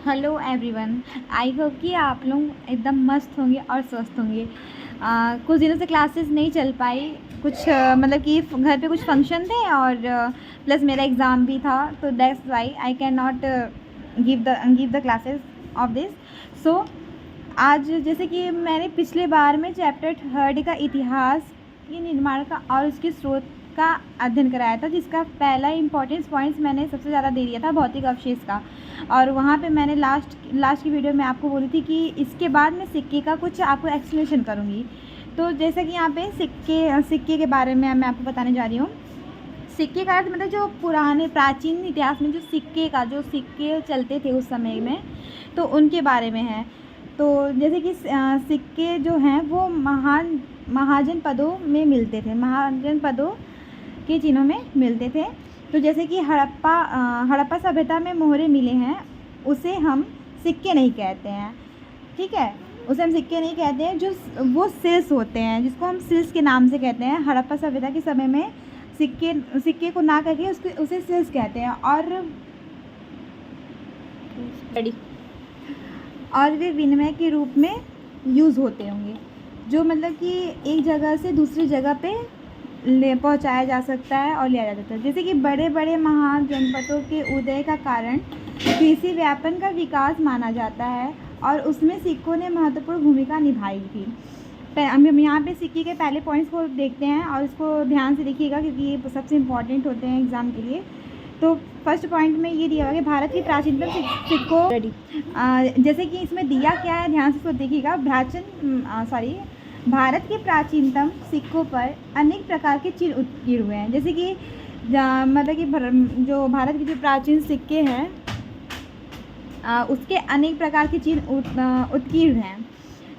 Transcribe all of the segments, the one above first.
Hello everyone. I hope कि आप लोग एकदम मस्त होंगे और स्वस्थ होंगे। कुछ दिनों से क्लासेस नहीं चल पाई, कुछ मतलब कि घर पे कुछ फंक्शन थे और प्लस मेरा एग्ज़ाम भी था, तो that's why I can not give the classes of this. So आज जैसे कि मैंने पिछले बार में चैप्टर 3 का इतिहास के निर्माण का और उसके स्रोत का अध्ययन कराया था, जिसका पहला इंपॉर्टेंस पॉइंट्स मैंने सबसे ज़्यादा दे दिया था भौतिक अवशेष का। और वहाँ पे मैंने लास्ट की वीडियो में आपको बोली थी कि इसके बाद मैं सिक्के का कुछ आपको एक्सप्लेनेशन करूँगी। तो जैसा कि यहाँ पे सिक्के के बारे में मैं आपको बताने जा रही हूँ। सिक्के का अर्थ मतलब जो पुराने प्राचीन इतिहास में जो सिक्के चलते थे उस समय में, तो उनके बारे में है। तो जैसे कि सिक्के जो हैं वो महाजन पदों में मिलते थे, महाजन पदों के चिन्हों में मिलते थे। तो जैसे कि हड़प्पा सभ्यता में मोहरे मिले हैं, उसे हम सिक्के नहीं कहते हैं, ठीक है, उसे हम सिक्के नहीं कहते हैं। जो वो सिल्स होते हैं, जिसको हम सिल्स के नाम से कहते हैं। हड़प्पा सभ्यता के समय में सिक्के को ना करके उसे सिल्स कहते हैं। और वे विनिमय के रूप में यूज़ होते होंगे, जो मतलब कि एक जगह से दूसरी जगह पे पहुंचाया जा सकता है और लिया जा सकता है। जैसे कि बड़े बड़े महाजनपदों के उदय का कारण कृषि व्यापन का विकास माना जाता है और उसमें सिक्कों ने महत्वपूर्ण भूमिका निभाई थी। हम यहाँ पे सिक्के के पहले पॉइंट्स को देखते हैं और इसको ध्यान से देखिएगा, क्योंकि ये सबसे इम्पॉर्टेंट होते हैं एग्ज़ाम के लिए। तो फर्स्ट पॉइंट में ये दिया हुआ है कि भारत की प्राचीनतम सिक्कों, जैसे कि इसमें दिया क्या है, ध्यान से इसको देखिएगा। भारत के प्राचीनतम सिक्कों पर अनेक प्रकार के चिन्ह उत्कीर्ण हुए हैं। जैसे कि मतलब कि जो भारत के जो प्राचीन सिक्के हैं उसके अनेक प्रकार के चिन्ह उत्कीर्ण हैं।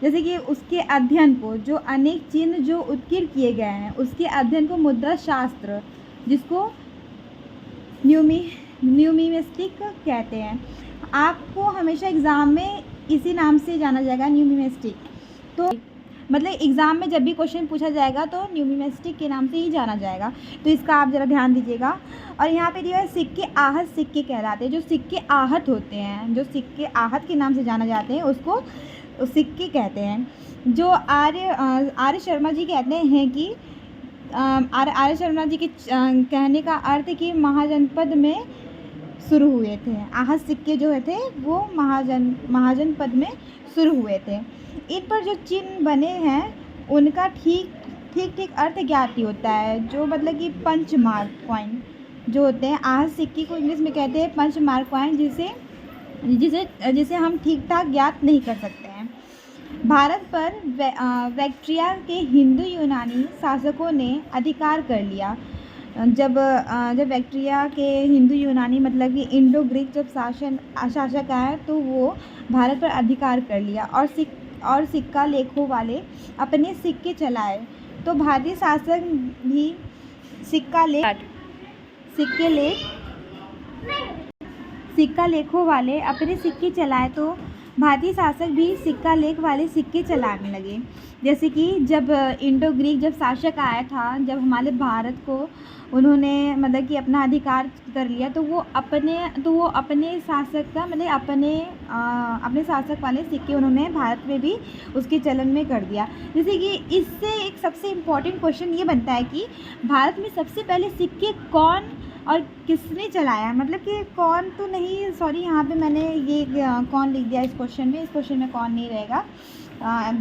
जैसे कि उसके अध्ययन को जो अनेक चिन्ह जो उत्कीर्ण किए गए हैं, उसके अध्ययन को मुद्रा शास्त्र, जिसको न्यूमिमेस्टिक कहते हैं। आपको हमेशा एग्ज़ाम में इसी नाम से जाना जाएगा, न्यूमिमेस्टिक। तो मतलब एग्ज़ाम में जब भी क्वेश्चन पूछा जाएगा तो न्यूमिमेस्टिक के नाम से ही जाना जाएगा, तो इसका आप ज़रा ध्यान दीजिएगा। और यहाँ पे दिया है सिक्के आहत सिक्के कहलाते हैं। जो सिक्के आहत होते हैं, जो सिक्के आहत के नाम से जाना जाते हैं, उसको सिक्के कहते हैं। जो आर्य शर्मा जी कहते हैं कि आर्य शर्मा जी के कहने का अर्थ है कि महाजनपद में शुरू हुए थे। आहत सिक्के जो थे वो महाजनपद में शुरू हुए थे। इन पर जो चिन्ह बने हैं उनका ठीक अर्थ ज्ञात ही होता है। जो मतलब कि पंच मार्क कॉइन जो होते हैं, आहत सिक्के को इंग्लिश में कहते हैं पंच मार्क कॉइन, जिसे हम ठीक ठाक ज्ञात नहीं कर सकते हैं। भारत पर बैक्ट्रिया के हिंदू यूनानी शासकों ने अधिकार कर लिया। जब बैक्ट्रिया के हिंदू यूनानी मतलब कि इंडो ग्रीक जब शासक आए, तो वो भारत पर अधिकार कर लिया और सिक्का लेखों वाले अपने सिक्के चलाए। तो भारतीय शासक भी सिक्का लेखों वाले अपने सिक्के चलाए, तो भारतीय शासक भी सिक्का लेख वाले सिक्के चलाने लगे। जैसे कि जब इंडो ग्रीक जब शासक आया था, जब हमारे भारत को उन्होंने मतलब कि अपना अधिकार कर लिया, तो वो अपने शासक का मतलब अपने शासक वाले सिक्के उन्होंने भारत में भी उसके चलन में कर दिया। जैसे कि इससे एक सबसे इम्पॉर्टेंट क्वेश्चन ये बनता है कि भारत में सबसे पहले सिक्के कौन और किसने चलाया। मतलब कि कौन तो नहीं, सॉरी यहाँ पे मैंने ये कौन लिख दिया इस क्वेश्चन में कौन नहीं रहेगा।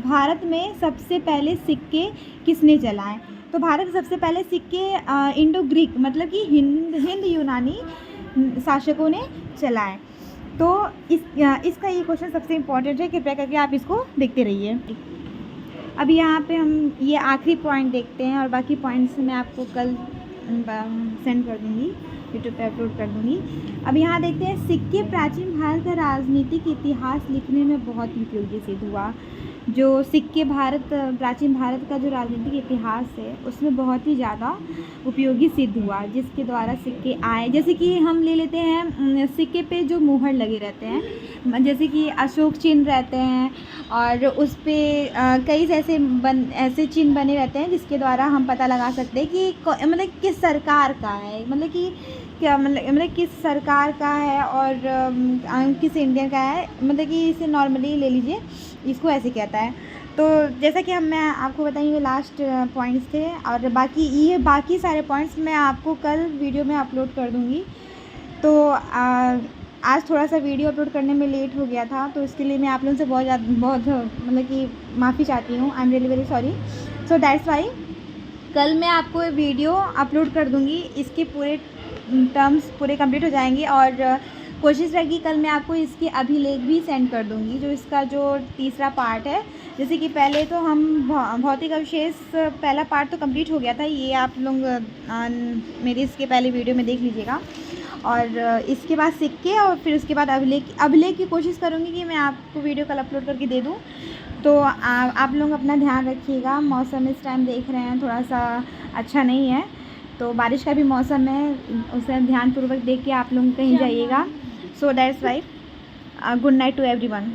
भारत में सबसे पहले सिक्के किसने चलाए, तो भारत में सबसे पहले सिक्के इंडो ग्रीक मतलब कि हिंद यूनानी शासकों ने चलाए। तो इसका ये क्वेश्चन सबसे इम्पोर्टेंट है, कृपया करके आप इसको देखते रहिए। अभी यहाँ पे हम ये आखिरी पॉइंट देखते हैं और बाकी पॉइंट्स मैं आपको कल सेंड कर दूँगी, यूट्यूब पे अपलोड कर दूँगी। अब यहाँ देखते हैं सिक्के प्राचीन भारत का राजनीतिक इतिहास लिखने में बहुत ही उपयोगी सिद्ध हुआ। जो सिक्के प्राचीन भारत का जो राजनीतिक इतिहास है उसमें बहुत ही ज़्यादा उपयोगी सिद्ध हुआ, जिसके द्वारा सिक्के आए। जैसे कि हम ले लेते हैं सिक्के पे जो मुहर लगे रहते हैं, जैसे कि अशोक चिन्ह रहते हैं और उस पर कई ऐसे चिन्ह बने रहते हैं, जिसके द्वारा हम पता लगा सकते हैं कि मतलब किस सरकार का है, मतलब कि क्या मतलब किस सरकार का है और किस इंडियन का है, मतलब कि इसे नॉर्मली ले लीजिए, इसको ऐसे कहता है। तो जैसा कि मैं आपको बताई ये लास्ट पॉइंट्स थे, और बाकी सारे पॉइंट्स मैं आपको कल वीडियो में अपलोड कर दूँगी। तो आज थोड़ा सा वीडियो अपलोड करने में लेट हो गया था, तो इसके लिए मैं आप लोगों से बहुत मतलब कि माफ़ी चाहती हूँ। I am really very sorry. So that's Y कल मैं आपको वीडियो अपलोड कर दूँगी, इसके पूरे टर्म्स पूरे कंप्लीट हो जाएंगे, और कोशिश रहेगी कल मैं आपको इसके अभिलेख भी सेंड कर दूँगी, जो इसका जो तीसरा पार्ट है। जैसे कि पहले तो हम भौतिक अवशेष पहला पार्ट तो कंप्लीट हो गया था, ये आप लोग मेरे इसके पहले वीडियो में देख लीजिएगा। और इसके बाद सिक्के, और फिर उसके बाद अभिलेख की कोशिश करूँगी कि मैं आपको वीडियो कल अपलोड करके दे दूँ। तो आप लोग अपना ध्यान रखिएगा। मौसम इस टाइम देख रहे हैं थोड़ा सा अच्छा नहीं है, तो बारिश का भी मौसम है, उसे ध्यानपूर्वक देख के आप लोग कहीं जाइएगा। So that's why good night to everyone.